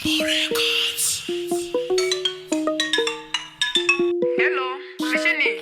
Hello, Vishini.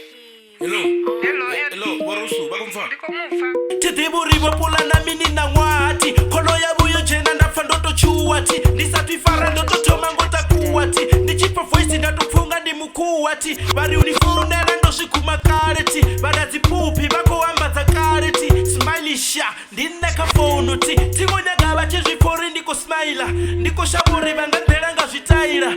Hello, warusu, bakumfa. Ndikomufa. Tidiburi wapula na mini na wati Kono ya buyo jena na fandoto chuwati Nisatwifara ndoto toma ngota kuwati Nichipa voice ndatufunga ndi mukuwati Bari unifune rando shikumakareti Badazi pupi bako ambaza kareti Smilisha, ndine kafono ti Tingo nyagaba chizvifori ndiko smaila Ndiko shaburi bangandela nga zvitaila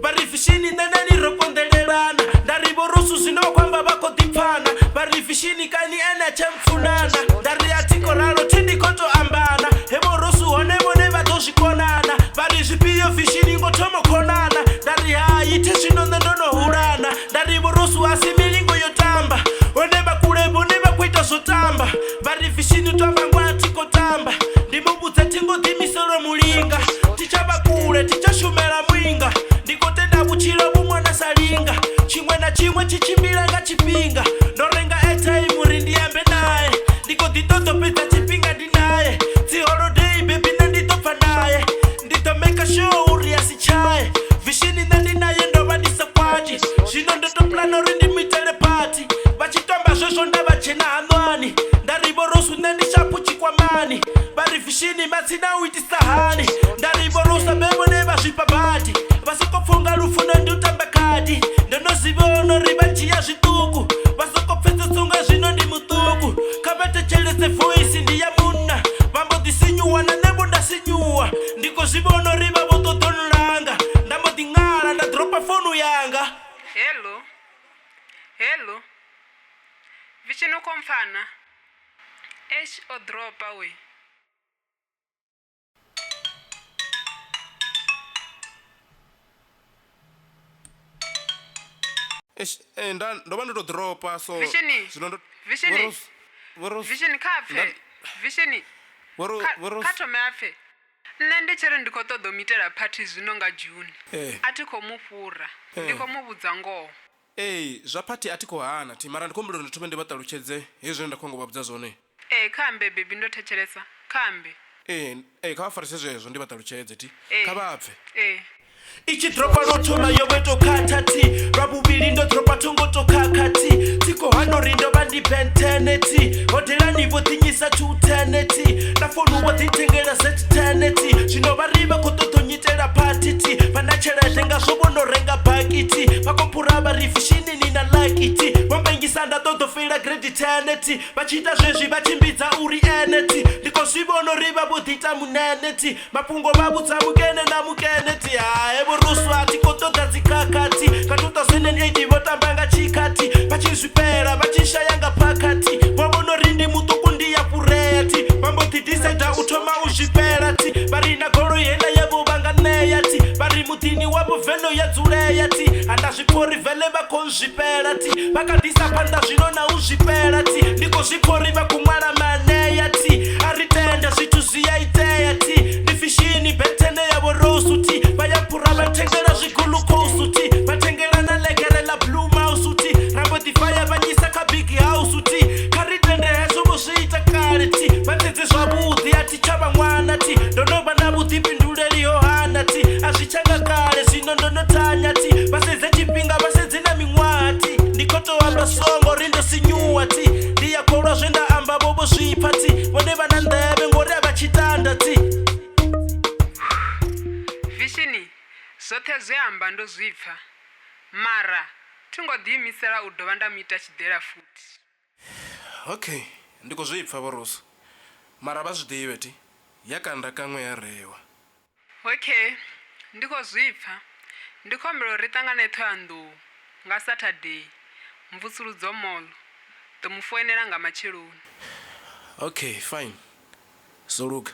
Bari fishini neneni rokondelelana Ndaribo rusu zino kwamba bako dipana Bari fishini kani ene chemfunana Dari atiko raro tindi koto ambana Hebo rusu honemo neva doshi konana Bari zipiyo fishini ngotomo konana Dari hayi teshino nendono hurana Ndaribo rusu asimilingo yotamba Oneba kulebo neba kuita sotamba Bari fishini twamba ngwa tiko tamba Ndimubuza tingo dimisoro mulinga Tichaba kule, tichashumela mwinga Ndikotenda buchilo bumwana salinga Chimwe na chimwe chichimbila nga chipinga Norenga airtime rindiyambe naye Ndiko ditoto pita chipinga dinaye Ti holiday baby nanditopa naye Ndito make a show uri asichaye Vishini nandinaye ndo badisa kwati Shino ndoto plano rindi mitelepati Bachitomba shosho ndaba chena hanwani Ndaribo rosu nandishapu chikwamani Bari vishini matsina uiti sahani Ndaribo rosa bebo neba shipabati Basoko funga lufu nandutamba kadi Ndono zibono ribanchia zituku Basoko pesa sunga zino ndi mutuku Kabete chelese voice ndi ya muna Bambo disinyuwa na nebo ndasinyuwa Ndiko zibono riba boto tonulanga Ndambo dingala nda dropa fonu yanga Hello. Vishinu komfana. Esh o dropa we. Ndoba ndo dropa so. Vishini. Vishini kafe. Vishini. Kato meafe. Nende chere ndikoto domitera party zinonga June. Atiko mufura. Ndiko mubudza ngo. Zvapati atiko hana ti mara ndikombero nditome ndibataluchedze hezvo ndakongo babudza zvone. Kambe baby ndotecheresa. Kambe. Kawafarise zvezvo ndibataluchedze ti. Kabapfe. Ichi dropa rotoma yobeto katati Rabubili ndo dropa tungo to kakati Tiko hano rindo bandi benteneti Hodela nivo tinyisa tu teneti Nafonu wati tengela set teneti Shinoba riba kototo nyitela patiti Panachela denga sobo no renga bagiti Pakopuraba rifishini nina like iti Wambengi sanda dodo fila gredi teneti Bachita jeji bachimbiza uri eneti Niko sibo no riba botita muneneti Mapungo babu tamukene na mukeneti Ebo rusu ati kotoda zikakati Katuta senen eidi votambanga chikati Bachisupera, bachishayanga pakati Wabono rindi mutukundi ya pureti Mambo tidiseta utoma ushiperati Barina goro yena yebo banga neyati Bari mutini wabo veno ya zureyati Anda zipori vele bako ushiperati Baka disa panda zinona ushiperati Niko zipori bakumara maneyati Aritenda zituzi ya iteyati Nifishini betene ya borosuti Bayapura batengera zikulukosuti Batengera na legere la blue mouse uti Rambo difaya banyisa ka big house uti Karitende heso musita kareti Bateze zwabuthi ati chaba mwana ti Dono banabuthi pinduleli yohana ti Azichanga kare zino ndono tanya ti Baseze chipinga baseze na mingwati Nikoto amba songo rindo sinyuwa ti Ndiya kora zenda amba bobo zwipati Wone banandebe ngore bachitanda ti Vishini. Zothe zveamba ndozvipfa. Mara tingodhimisira udova ndamita chidhera futi. Okay, ndiko zvipfa voroso. Mara bazvidiwe ti. Yakanda kamwe yarewa. Okay, ndiko zvipfa. Ndikombero ritangane THOHOYANDOU nga Saturday. Mvutsurudzo mall. Tomufoenera nga machiruni. Okay, fine. Soluka.